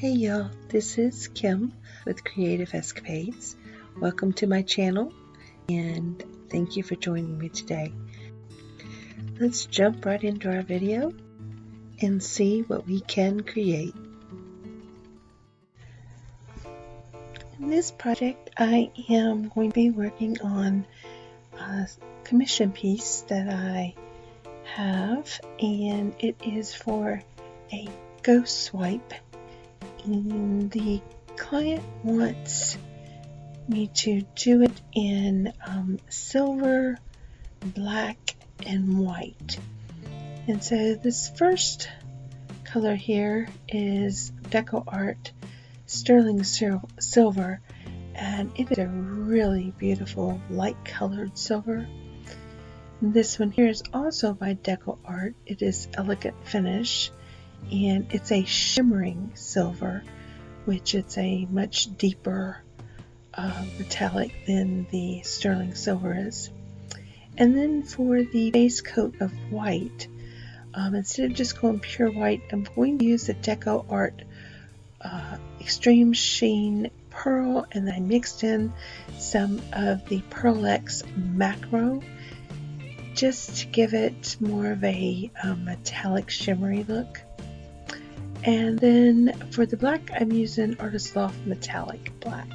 Hey y'all, this is Kim with Creative Escapades. Welcome to my channel and thank you for joining me today. Let's jump right into our video and see what we can create. In this project I am going to be working on a commission piece that I have, and it is for a ghost swipe. And the client wants me to do it in silver, black, and white. And so this first color here is DecoArt Sterling Silver, and it is a really beautiful light colored silver. And this one here is also by DecoArt. It is Elegant Finish, and it's a shimmering silver, which it's a much deeper metallic than the sterling silver is. And then for the base coat of white, instead of just going pure white, I'm going to use the DecoArt Extreme Sheen Pearl, and then I mixed in some of the PearlX Macro just to give it more of a metallic shimmery look. And then for the black, I'm using Artist Loft Metallic Black.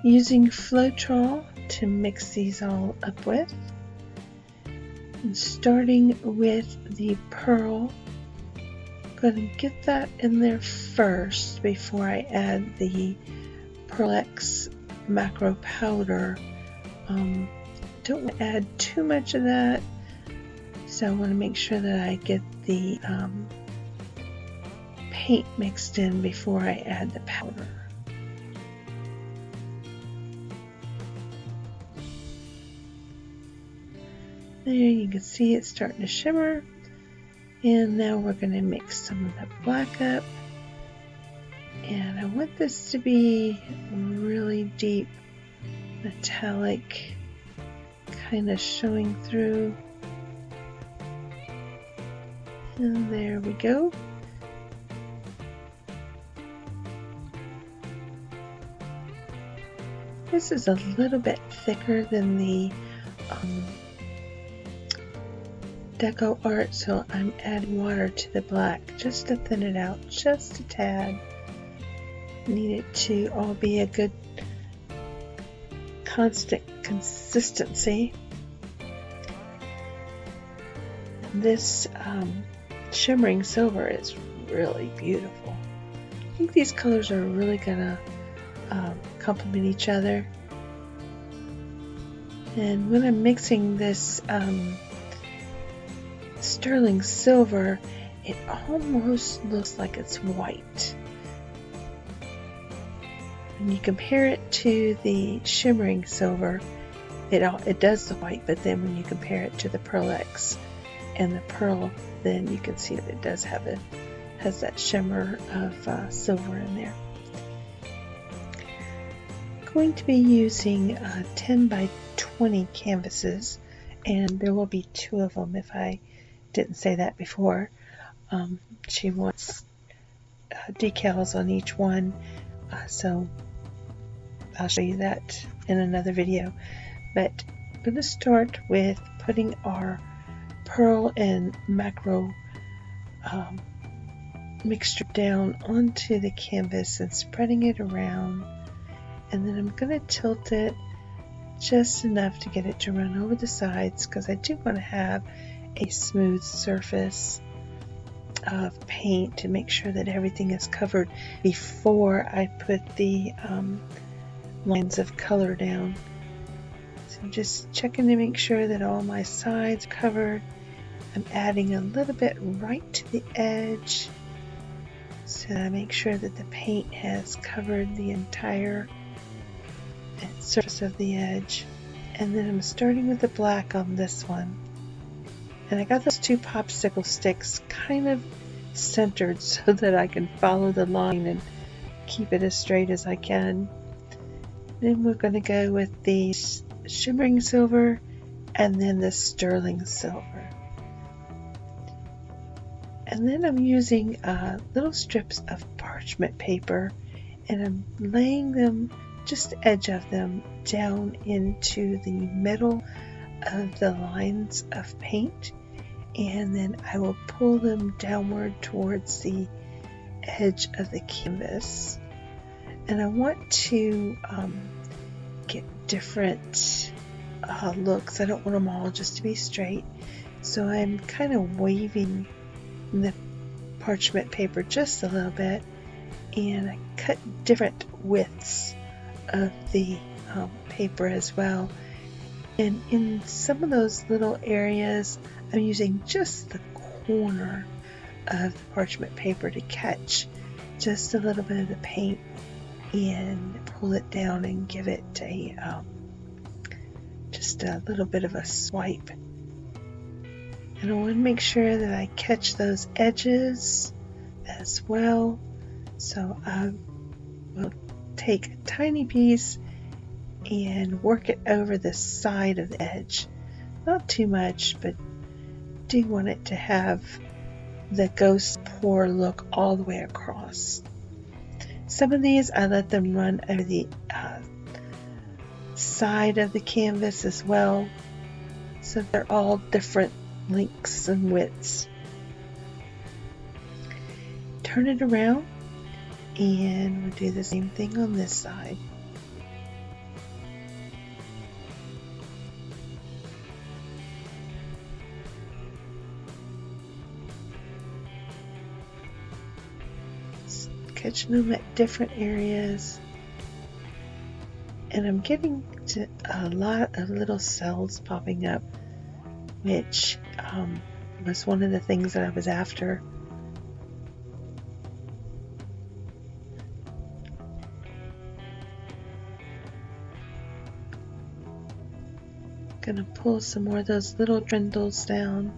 Using Floetrol to mix these all up with. And starting with the pearl, I'm going to get that in there first before I add the PearlX Macro Powder. Don't want to add too much of that, so I want to make sure that I get the paint mixed in before I add the powder. There you can see it starting to shimmer, and now we're going to mix some of the black up, and I want this to be really deep metallic, kind of showing through, and there we go. This is a little bit thicker than the DecoArt, so I'm adding water to the black just to thin it out just a tad. Need it to all be a good constant consistency. This shimmering silver is really beautiful. I think these colors are really gonna complement each other. And when I'm mixing this sterling silver, it almost looks like it's white. When you compare it to the shimmering silver, it does look white, but then when you compare it to the PearlX and the pearl, then you can see that it does has that shimmer of silver in there. Going to be using 10 by 20 canvases, and there will be 2 of them if I didn't say that before. She wants decals on each one, so I'll show you that in another video. But I'm going to start with putting our pearl and macro mixture down onto the canvas and spreading it around. And then I'm going to tilt it just enough to get it to run over the sides, because I do want to have a smooth surface of paint to make sure that everything is covered before I put the lines of color down. So I'm just checking to make sure that all my sides are covered. I'm adding a little bit right to the edge so I make sure that the paint has covered the entire surface of the edge. And then I'm starting with the black on this one, and I got those 2 popsicle sticks kind of centered so that I can follow the line and keep it as straight as I can. Then we're going to go with the shimmering silver and then the sterling silver. And then I'm using little strips of parchment paper, and I'm laying them, just the edge of them, down into the middle of the lines of paint, and then I will pull them downward towards the edge of the canvas. And I want to get different looks. I don't want them all just to be straight, so I'm kind of waving the parchment paper just a little bit, and I cut different widths of the paper as well. And in some of those little areas, I'm using just the corner of the parchment paper to catch just a little bit of the paint and pull it down and give it a just a little bit of a swipe. And I want to make sure that I catch those edges as well. So I will take a tiny piece and work it over the side of the edge. Not too much, but do want it to have the ghost pour look all the way across. Some of these I let them run over the side of the canvas as well, so they're all different lengths and widths. Turn it around and we'll do the same thing on this side. Catching them at different areas, and I'm getting to a lot of little cells popping up, which was one of the things that I was after. Gonna pull some more of those little trindles down.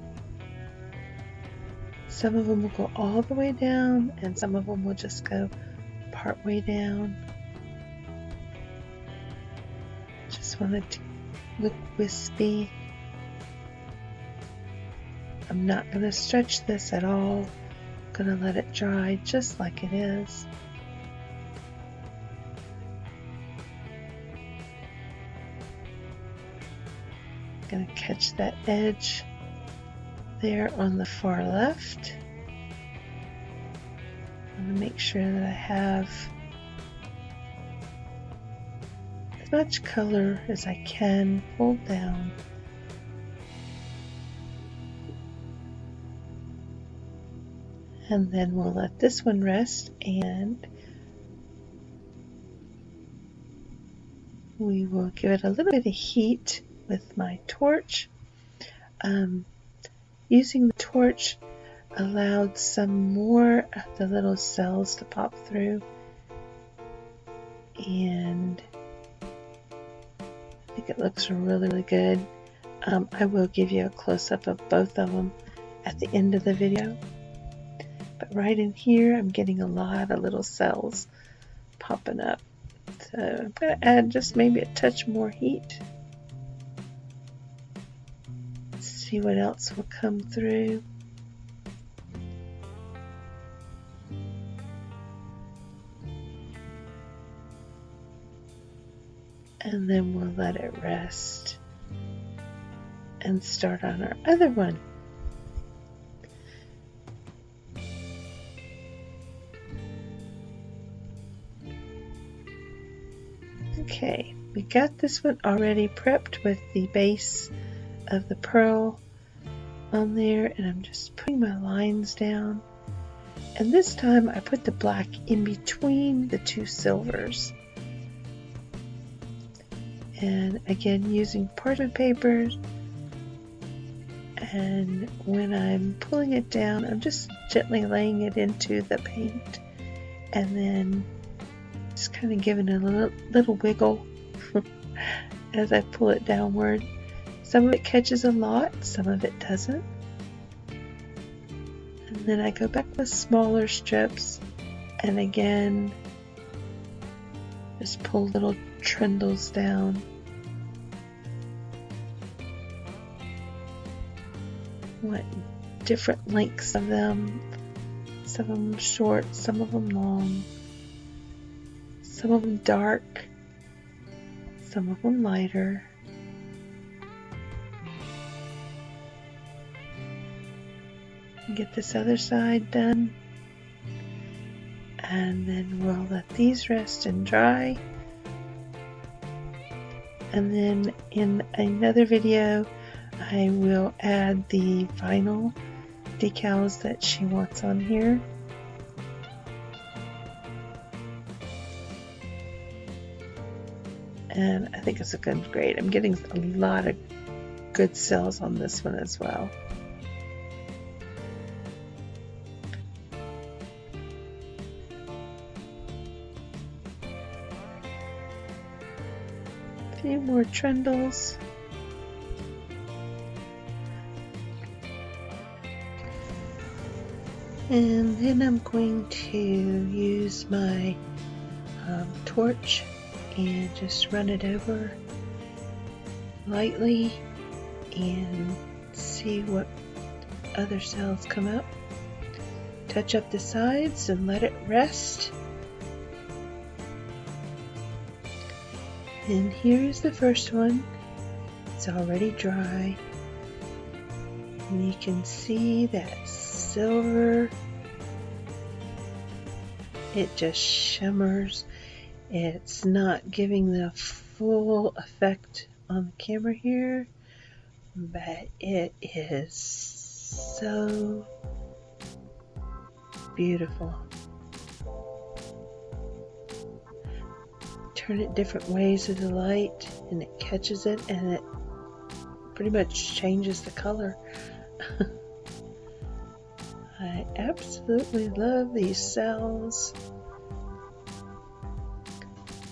Some of them will go all the way down, and some of them will just go part way down. Just want it to look wispy. I'm not going to stretch this at all. I'm going to let it dry just like it is. Going to catch that edge there on the far left. I'm going to make sure that I have as much color as I can pulled down. And then we'll let this one rest, and we will give it a little bit of heat with my torch. Using the torch allowed some more of the little cells to pop through, and I think it looks really, really good. I will give you a close-up of both of them at the end of the video, but right in here I'm getting a lot of little cells popping up, so I'm going to add just maybe a touch more heat. See what else will come through. And then we'll let it rest and start on our other one. Okay, we got this one already prepped with the base of the pearl on there, and I'm just putting my lines down, and this time I put the black in between the two silvers, and again using parchment paper, and when I'm pulling it down I'm just gently laying it into the paint and then just kind of giving it a little wiggle as I pull it downward. Some of it catches a lot, some of it doesn't. And then I go back with smaller strips, and again, just pull little trindles down. Want different lengths of them Some of them short, some of them long, some of them dark, some of them lighter. Get this other side done, and then we'll let these rest and dry. And then in another video I will add the vinyl decals that she wants on here. And I think it's looking great. I'm getting a lot of good sales on this one as well. A few more trundles. And then I'm going to use my torch and just run it over lightly and see what other cells come up. Touch up the sides and let it rest. And here's the first one. It's already dry. And you can see that silver. It just shimmers. It's not giving the full effect on the camera here, but it is so beautiful. Turn it different ways with the light and it catches it, and it pretty much changes the color. I absolutely love these cells.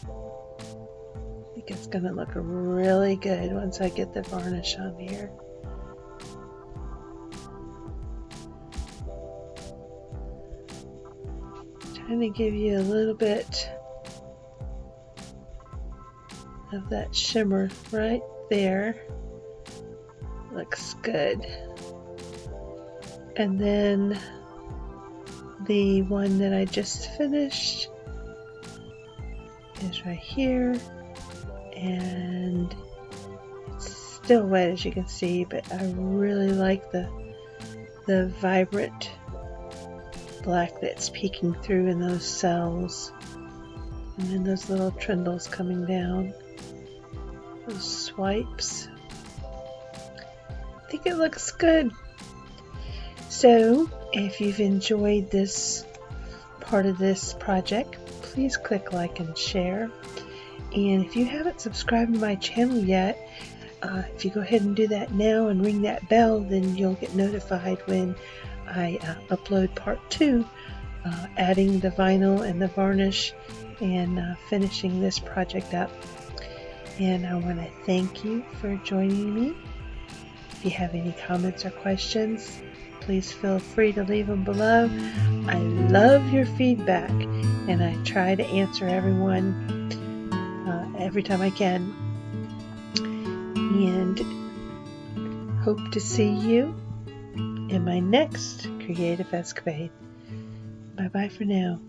I think it's going to look really good once I get the varnish on here. Trying to give you a little bit of that shimmer right there. Looks good. And then the one that I just finished is right here, and it's still wet as you can see, but I really like the vibrant black that's peeking through in those cells, and then those little trundles coming down, those swipes. I think it looks good. So, if you've enjoyed this part of this project, please click like and share. And if you haven't subscribed to my channel yet, if you go ahead and do that now and ring that bell, then you'll get notified when I upload part 2, adding the vinyl and the varnish and finishing this project up. And I want to thank you for joining me. If you have any comments or questions, please feel free to leave them below. I love your feedback, and I try to answer everyone every time I can. And hope to see you in my next creative escapade. Bye bye for now.